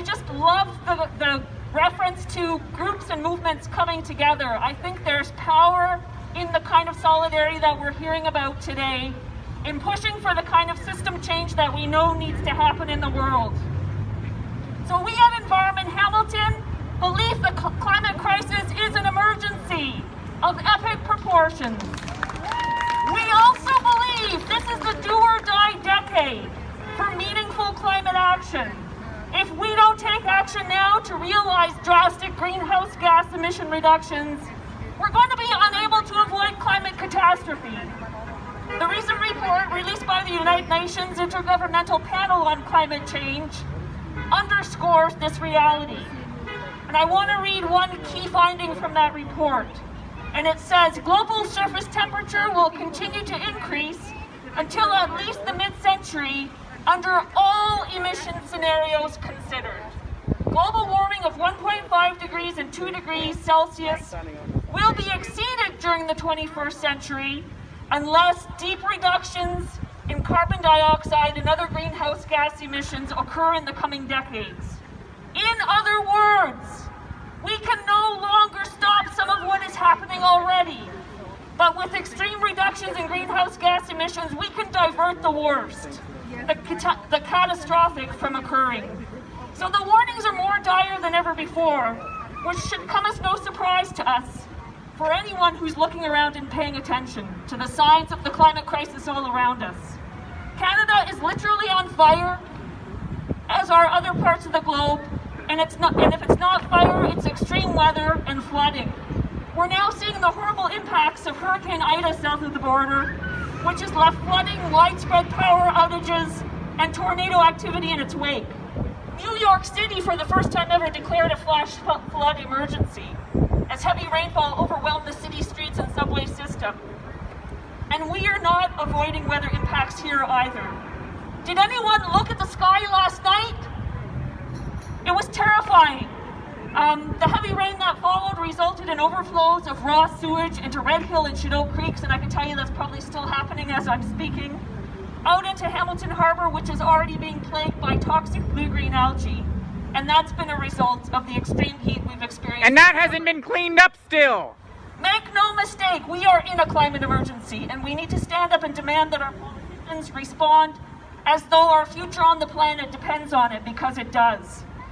I just love the reference to groups and movements coming together. I think there's power in the kind of solidarity that we're hearing about today, in pushing for the kind of system change that we know needs to happen in the world. So we at Environment Hamilton believe the climate crisis is an emergency of epic proportions. We also believe this is the do or die decade for meaningful climate action. If we don't take action now to realize drastic greenhouse gas emission reductions, we're going to be unable to avoid climate catastrophe. The recent report released by the United Nations Intergovernmental Panel on Climate Change underscores this reality. And I want to read one key finding from that report. And it says, global surface temperature will continue to increase until at least the mid-century under all emission scenarios considered. Global warming of 1.5 degrees and 2 degrees Celsius will be exceeded during the 21st century unless deep reductions in carbon dioxide and other greenhouse gas emissions occur in the coming decades. In other words, we can no longer stop some of what is happening already. But with extreme reductions in greenhouse gas emissions, we can divert the worst, the catastrophic, from occurring. So the warnings are more dire than ever before, which should come as no surprise to us, for anyone who's looking around and paying attention to the signs of the climate crisis all around us. Canada is literally on fire, as are other parts of the globe, and if it's not fire, it's extreme weather and flooding. We're now seeing the horrible impacts of Hurricane Ida south of the border, which has left flooding, widespread power outages, and tornado activity in its wake. New York City, for the first time ever, declared a flash flood emergency as heavy rainfall overwhelmed the city streets and subway system. And we are not avoiding weather impacts here either. Did anyone look at the sky last night? It was terrifying. The heavy rain that followed resulted in overflows of raw sewage into Red Hill and Chinook Creeks, and I can tell you that's probably still happening as I'm speaking, out into Hamilton Harbor, which is already being plagued by toxic blue-green algae. And that's been a result of the extreme heat we've experienced. And that hasn't been cleaned up still. Make no mistake, we are in a climate emergency, and we need to stand up and demand that our politicians respond as though our future on the planet depends on it, because it does.